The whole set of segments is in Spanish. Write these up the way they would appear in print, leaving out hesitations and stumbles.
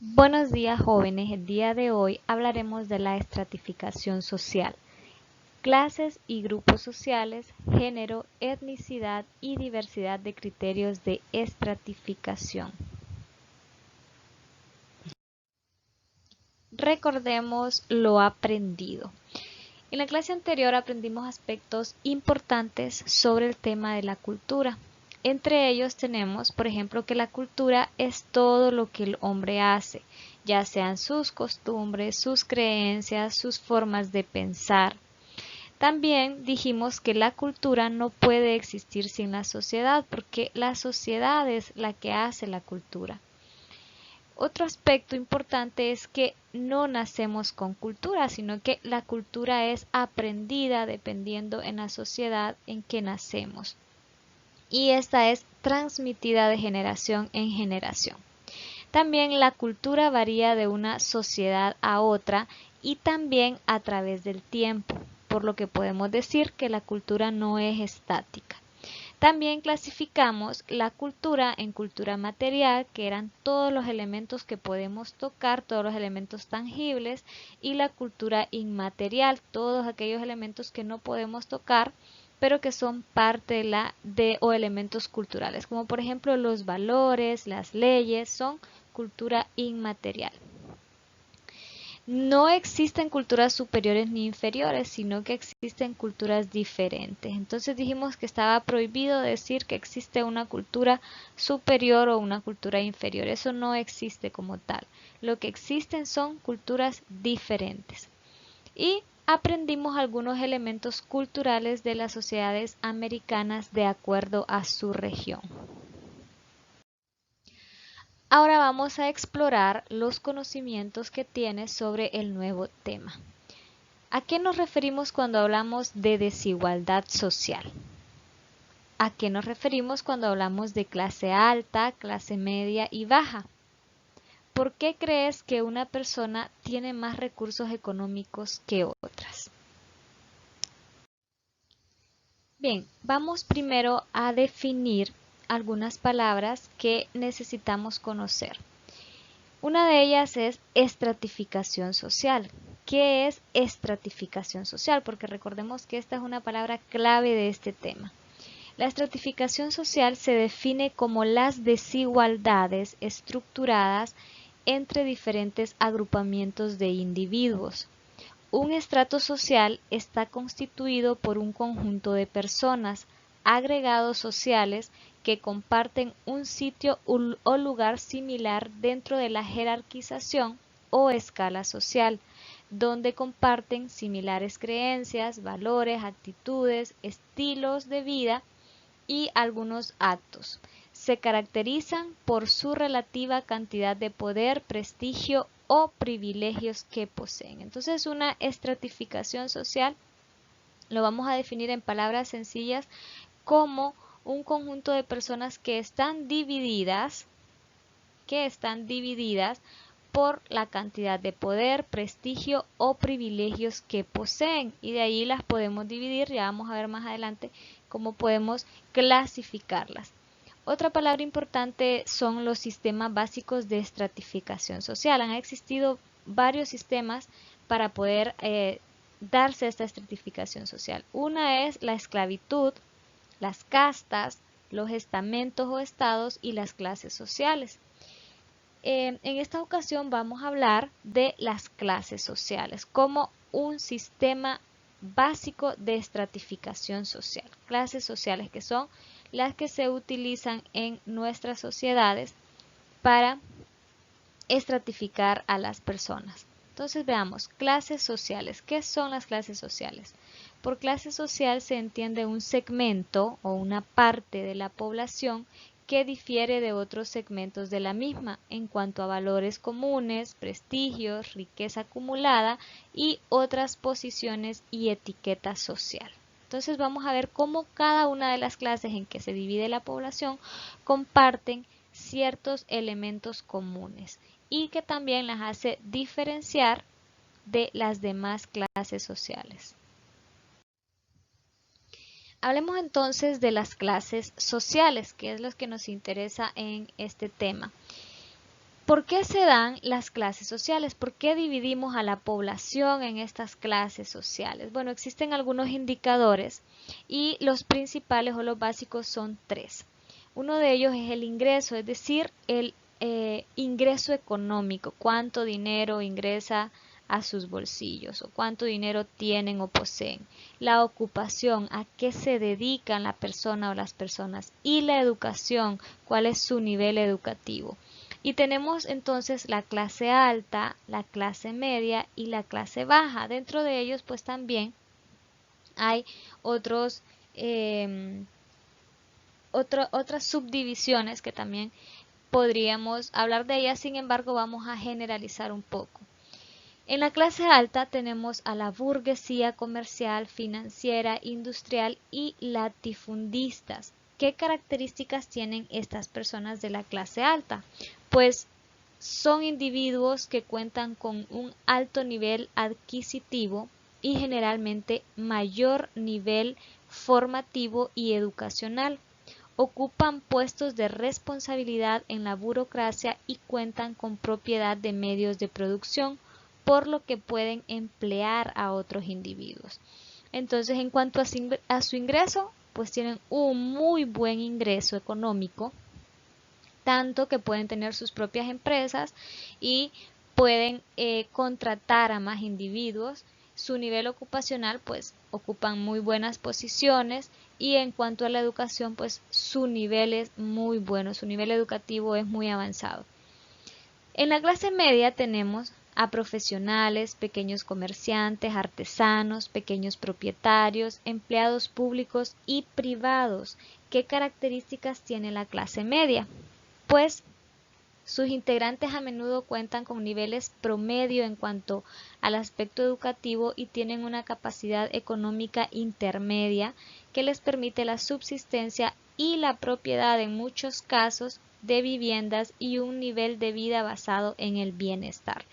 Buenos días, jóvenes. El día de hoy hablaremos de la estratificación social, clases y grupos sociales, género, etnicidad y diversidad de criterios de estratificación. Recordemos lo aprendido. En la clase anterior aprendimos aspectos importantes sobre el tema de la cultura. Entre ellos tenemos, por ejemplo, que la cultura es todo lo que el hombre hace, ya sean sus costumbres, sus creencias, sus formas de pensar. También dijimos que la cultura no puede existir sin la sociedad, porque la sociedad es la que hace la cultura. Otro aspecto importante es que no nacemos con cultura, sino que la cultura es aprendida dependiendo en la sociedad en que nacemos. Y esta es transmitida de generación en generación. También la cultura varía de una sociedad a otra y también a través del tiempo, por lo que podemos decir que la cultura no es estática. También clasificamos la cultura en cultura material, que eran todos los elementos que podemos tocar, todos los elementos tangibles, y la cultura inmaterial, todos aquellos elementos que no podemos tocar, pero que son parte o elementos culturales, como por ejemplo los valores, las leyes, son cultura inmaterial. No existen culturas superiores ni inferiores, sino que existen culturas diferentes. Entonces dijimos que estaba prohibido decir que existe una cultura superior o una cultura inferior. Eso no existe como tal. Lo que existen son culturas diferentes. Y aprendimos algunos elementos culturales de las sociedades americanas de acuerdo a su región. Ahora vamos a explorar los conocimientos que tienes sobre el nuevo tema. ¿A qué nos referimos cuando hablamos de desigualdad social? ¿A qué nos referimos cuando hablamos de clase alta, clase media y baja? ¿Por qué crees que una persona tiene más recursos económicos que otras? Bien, vamos primero a definir algunas palabras que necesitamos conocer. Una de ellas es estratificación social. ¿Qué es estratificación social? Porque recordemos que esta es una palabra clave de este tema. La estratificación social se define como las desigualdades estructuradas entre diferentes agrupamientos de individuos. Un estrato social está constituido por un conjunto de personas, agregados sociales, que comparten un sitio o lugar similar dentro de la jerarquización o escala social, donde comparten similares creencias, valores, actitudes, estilos de vida y algunos actos. Se caracterizan por su relativa cantidad de poder, prestigio o privilegios que poseen. Entonces, una estratificación social lo vamos a definir en palabras sencillas como un conjunto de personas que están divididas por la cantidad de poder, prestigio o privilegios que poseen. Y de ahí las podemos dividir, ya vamos a ver más adelante cómo podemos clasificarlas. Otra palabra importante son los sistemas básicos de estratificación social. Han existido varios sistemas para poder darse esta estratificación social. Una es la esclavitud, las castas, los estamentos o estados y las clases sociales. En esta ocasión vamos a hablar de las clases sociales como un sistema básico de estratificación social. Clases sociales que son las que se utilizan en nuestras sociedades para estratificar a las personas. Entonces veamos, clases sociales. ¿Qué son las clases sociales? Por clase social se entiende un segmento o una parte de la población que difiere de otros segmentos de la misma en cuanto a valores comunes, prestigios, riqueza acumulada y otras posiciones y etiqueta social. Entonces vamos a ver cómo cada una de las clases en que se divide la población comparten ciertos elementos comunes y que también las hace diferenciar de las demás clases sociales. Hablemos entonces de las clases sociales, que es lo que nos interesa en este tema. ¿Por qué se dan las clases sociales? ¿Por qué dividimos a la población en estas clases sociales? Bueno, existen algunos indicadores y los principales o los básicos son tres. Uno de ellos es el ingreso, es decir, el ingreso económico, cuánto dinero ingresa a sus bolsillos o cuánto dinero tienen o poseen. La ocupación, a qué se dedican la persona o las personas, y la educación, cuál es su nivel educativo. Y tenemos entonces la clase alta, la clase media y la clase baja. Dentro de ellos pues también hay otras subdivisiones que también podríamos hablar de ellas, sin embargo vamos a generalizar un poco. En la clase alta tenemos a la burguesía comercial, financiera, industrial y latifundistas. ¿Qué características tienen estas personas de la clase alta? Pues son individuos que cuentan con un alto nivel adquisitivo y generalmente mayor nivel formativo y educacional. Ocupan puestos de responsabilidad en la burocracia y cuentan con propiedad de medios de producción, por lo que pueden emplear a otros individuos. Entonces, en cuanto a su ingreso, pues tienen un muy buen ingreso económico, tanto que pueden tener sus propias empresas y pueden contratar a más individuos. Su nivel ocupacional, pues ocupan muy buenas posiciones, y en cuanto a la educación, pues su nivel es muy bueno, su nivel educativo es muy avanzado. En la clase media tenemos a profesionales, pequeños comerciantes, artesanos, pequeños propietarios, empleados públicos y privados. ¿Qué características tiene la clase media? Pues sus integrantes a menudo cuentan con niveles promedio en cuanto al aspecto educativo y tienen una capacidad económica intermedia que les permite la subsistencia y la propiedad en muchos casos de viviendas y un nivel de vida basado en el bienestar.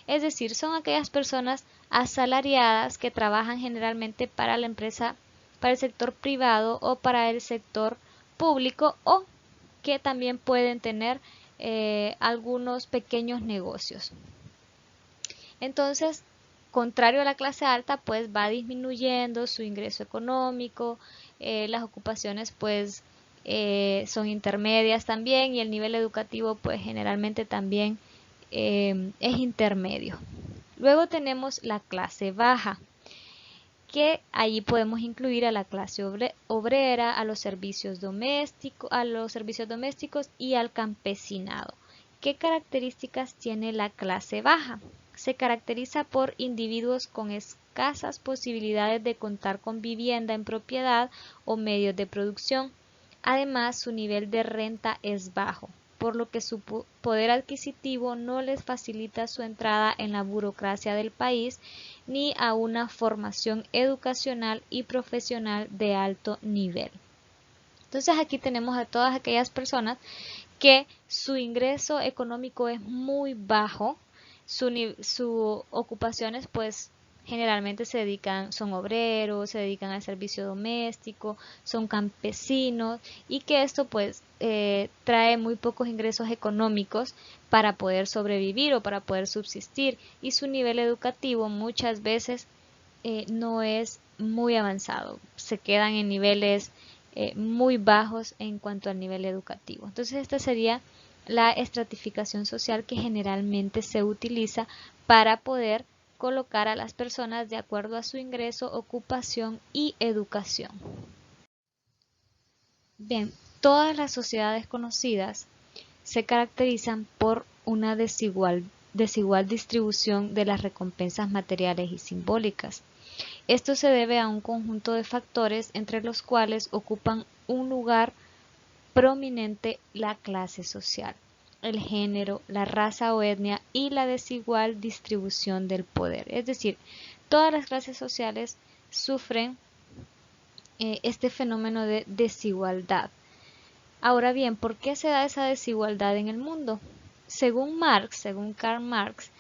Es decir, son aquellas personas asalariadas que trabajan generalmente para la empresa, para el sector privado o para el sector público, o que también pueden tener algunos pequeños negocios. Entonces, contrario a la clase alta, pues va disminuyendo su ingreso económico, las ocupaciones pues son intermedias también, y el nivel educativo pues generalmente también es intermedio. Luego tenemos la clase baja, que allí podemos incluir a la clase obrera, a los servicios domésticos y al campesinado. ¿Qué características tiene la clase baja? Se caracteriza por individuos con escasas posibilidades de contar con vivienda en propiedad o medios de producción. Además, su nivel de renta es bajo, por lo que su poder adquisitivo no les facilita su entrada en la burocracia del país ni a una formación educacional y profesional de alto nivel. Entonces aquí tenemos a todas aquellas personas que su ingreso económico es muy bajo, sus ocupaciones pues generalmente son obreros, se dedican al servicio doméstico, son campesinos, y que esto pues trae muy pocos ingresos económicos para poder sobrevivir o para poder subsistir, y su nivel educativo muchas veces no es muy avanzado, se quedan en niveles muy bajos en cuanto al nivel educativo. Entonces esta sería la estratificación social que generalmente se utiliza para poder colocar a las personas de acuerdo a su ingreso, ocupación y educación. Bien, todas las sociedades conocidas se caracterizan por una desigual distribución de las recompensas materiales y simbólicas. Esto se debe a un conjunto de factores entre los cuales ocupan un lugar prominente la clase social, el género, la raza o etnia y la desigual distribución del poder. Es decir, todas las clases sociales sufren este fenómeno de desigualdad. Ahora bien, ¿por qué se da esa desigualdad en el mundo? Según Karl Marx,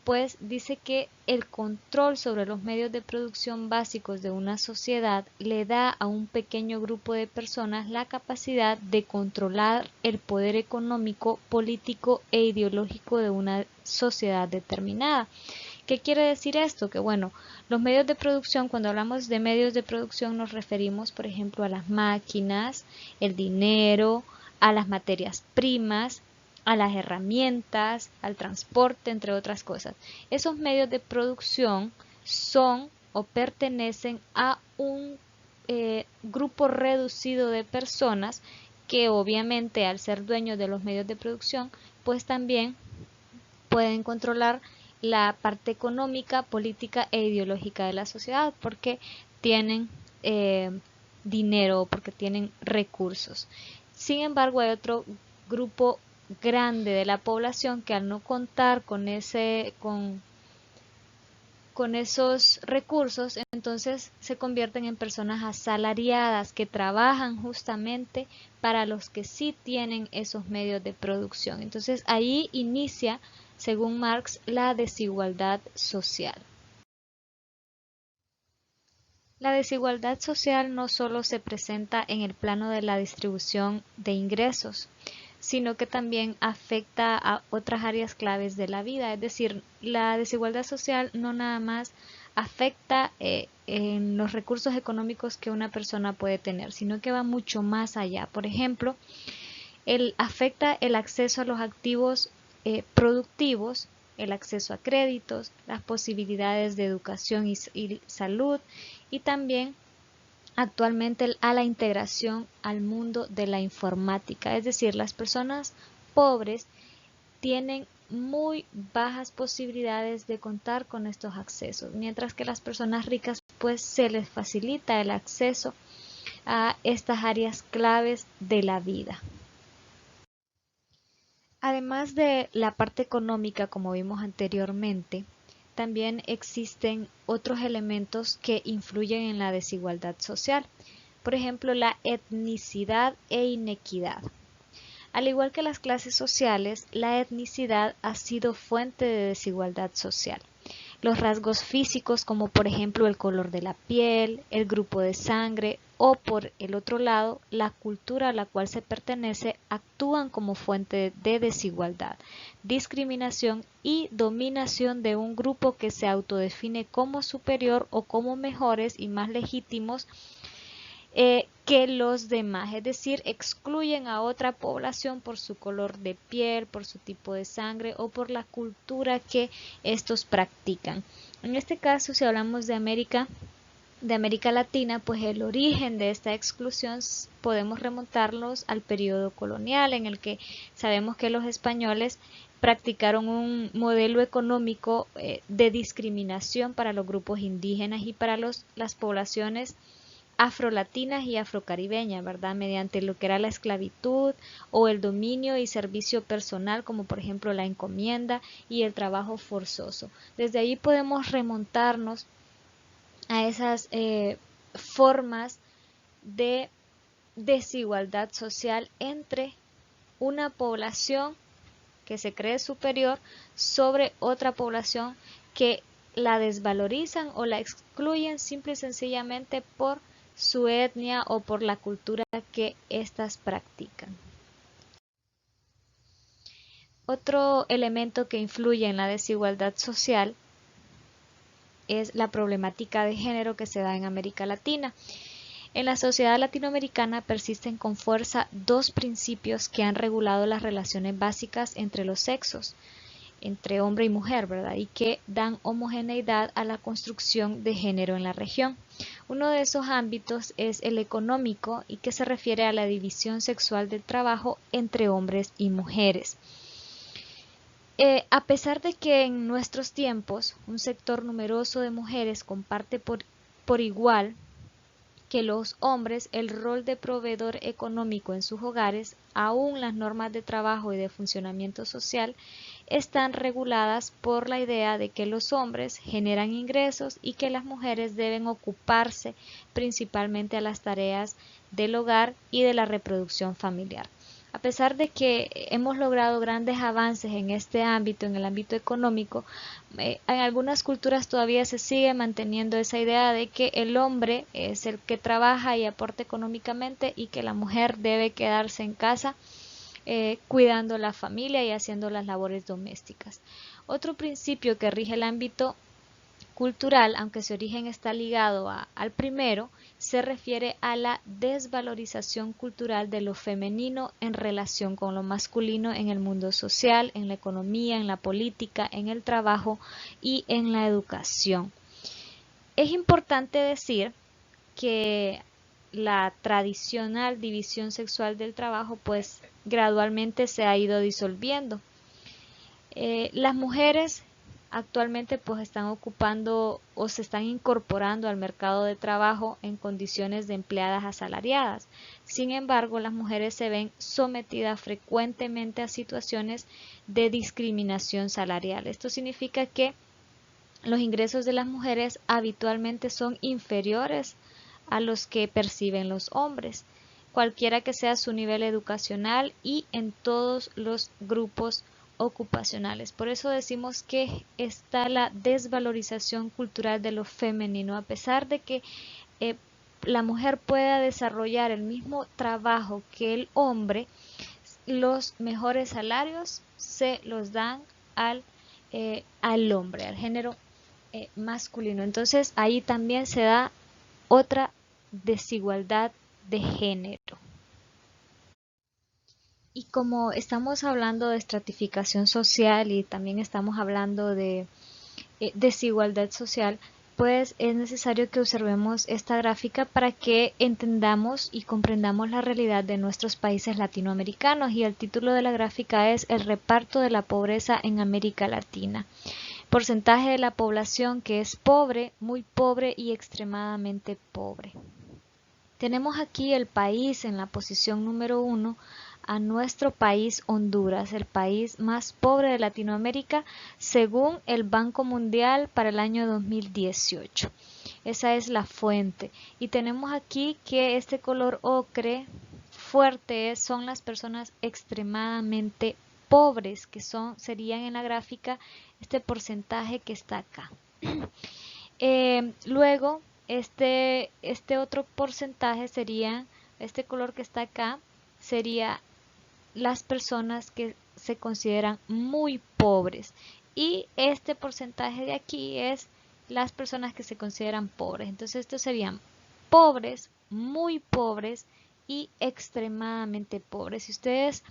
pues dice que el control sobre los medios de producción básicos de una sociedad le da a un pequeño grupo de personas la capacidad de controlar el poder económico, político e ideológico de una sociedad determinada. ¿Qué quiere decir esto? Que bueno, los medios de producción, cuando hablamos de medios de producción nos referimos, por ejemplo, a las máquinas, el dinero, a las materias primas, a las herramientas, al transporte, entre otras cosas. Esos medios de producción son o pertenecen a un grupo reducido de personas que obviamente al ser dueños de los medios de producción, pues también pueden controlar la parte económica, política e ideológica de la sociedad porque tienen dinero, porque tienen recursos. Sin embargo, hay otro grupo grande de la población que al no contar con esos recursos, entonces se convierten en personas asalariadas que trabajan justamente para los que sí tienen esos medios de producción. Entonces ahí inicia, según Marx, la desigualdad social. La desigualdad social no solo se presenta en el plano de la distribución de ingresos, sino que también afecta a otras áreas claves de la vida. Es decir, la desigualdad social no nada más afecta en los recursos económicos que una persona puede tener, sino que va mucho más allá. Por ejemplo, afecta el acceso a los activos productivos, el acceso a créditos, las posibilidades de educación y salud, y también actualmente a la integración al mundo de la informática. Es decir, las personas pobres tienen muy bajas posibilidades de contar con estos accesos, mientras que las personas ricas pues se les facilita el acceso a estas áreas claves de la vida. Además de la parte económica, como vimos anteriormente, también existen otros elementos que influyen en la desigualdad social. Por ejemplo, la etnicidad e inequidad. Al igual que las clases sociales, la etnicidad ha sido fuente de desigualdad social. Los rasgos físicos, como por ejemplo el color de la piel, el grupo de sangre o por el otro lado, la cultura a la cual se pertenece, actúan como fuente de desigualdad, discriminación y dominación de un grupo que se autodefine como superior o como mejores y más legítimos que los demás, es decir, excluyen a otra población por su color de piel, por su tipo de sangre o por la cultura que estos practican. En este caso, si hablamos de América Latina, pues el origen de esta exclusión podemos remontarlos al periodo colonial, en el que sabemos que los españoles practicaron un modelo económico de discriminación para los grupos indígenas y para las poblaciones afrolatinas y afrocaribeñas, ¿verdad? Mediante lo que era la esclavitud o el dominio y servicio personal, como por ejemplo la encomienda y el trabajo forzoso. Desde ahí podemos remontarnos a esas formas de desigualdad social entre una población que se cree superior sobre otra población que la desvalorizan o la excluyen simple y sencillamente por su etnia o por la cultura que éstas practican. Otro elemento que influye en la desigualdad social es la problemática de género que se da en América Latina. En la sociedad latinoamericana persisten con fuerza dos principios que han regulado las relaciones básicas entre los sexos, entre hombre y mujer, ¿verdad? Y que dan homogeneidad a la construcción de género en la región. Uno de esos ámbitos es el económico y que se refiere a la división sexual del trabajo entre hombres y mujeres. A pesar de que en nuestros tiempos un sector numeroso de mujeres comparte por igual que los hombres el rol de proveedor económico en sus hogares, aún las normas de trabajo y de funcionamiento social están reguladas por la idea de que los hombres generan ingresos y que las mujeres deben ocuparse principalmente a las tareas del hogar y de la reproducción familiar. A pesar de que hemos logrado grandes avances en este ámbito, en el ámbito económico, en algunas culturas todavía se sigue manteniendo esa idea de que el hombre es el que trabaja y aporta económicamente y que la mujer debe quedarse en casa cuidando la familia y haciendo las labores domésticas. Otro principio que rige el ámbito cultural, aunque su origen está ligado al primero, se refiere a la desvalorización cultural de lo femenino en relación con lo masculino en el mundo social, en la economía, en la política, en el trabajo y en la educación. Es importante decir que la tradicional división sexual del trabajo pues gradualmente se ha ido disolviendo. Las mujeres actualmente pues están ocupando o se están incorporando al mercado de trabajo en condiciones de empleadas asalariadas. Sin embargo, las mujeres se ven sometidas frecuentemente a situaciones de discriminación salarial. Esto significa que los ingresos de las mujeres habitualmente son inferiores a los que perciben los hombres, cualquiera que sea su nivel educacional y en todos los grupos ocupacionales. Por eso decimos que está la desvalorización cultural de lo femenino, a pesar de que la mujer pueda desarrollar el mismo trabajo que el hombre, los mejores salarios se los dan al hombre, al género masculino. Entonces ahí también se da otra desigualdad de género. Y como estamos hablando de estratificación social y también estamos hablando de desigualdad social, pues es necesario que observemos esta gráfica para que entendamos y comprendamos la realidad de nuestros países latinoamericanos. Y el título de la gráfica es El reparto de la pobreza en América Latina. Porcentaje de la población que es pobre, muy pobre y extremadamente pobre. Tenemos aquí el país en la posición número 1, a nuestro país Honduras, el país más pobre de Latinoamérica según el Banco Mundial para el año 2018. Esa es la fuente. Y tenemos aquí que este color ocre fuerte son las personas extremadamente pobres, que serían en la gráfica este porcentaje que está acá. Luego, este otro porcentaje sería, este color que está acá, sería las personas que se consideran muy pobres. Y este porcentaje de aquí es las personas que se consideran pobres. Entonces estos serían pobres, muy pobres y extremadamente pobres. Si ustedes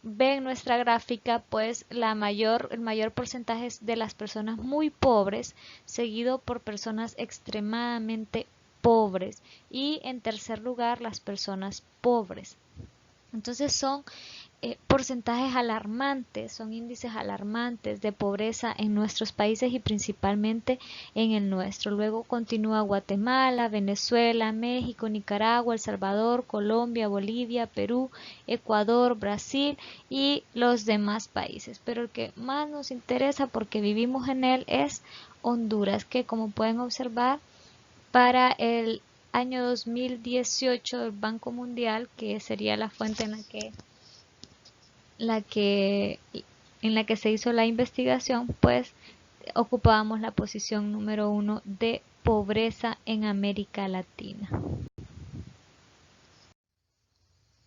ven nuestra gráfica, pues el mayor porcentaje es de las personas muy pobres, seguido por personas extremadamente pobres y en tercer lugar las personas pobres. Entonces son porcentajes alarmantes, son índices alarmantes de pobreza en nuestros países y principalmente en el nuestro. Luego continúa Guatemala, Venezuela, México, Nicaragua, El Salvador, Colombia, Bolivia, Perú, Ecuador, Brasil y los demás países. Pero el que más nos interesa porque vivimos en él es Honduras, que como pueden observar para el año 2018 del Banco Mundial, que sería la fuente en la que se hizo la investigación, pues ocupábamos la posición número 1 de pobreza en América Latina.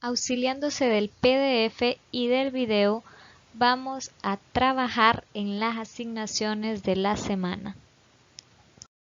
Auxiliándose del PDF y del video, vamos a trabajar en las asignaciones de la semana.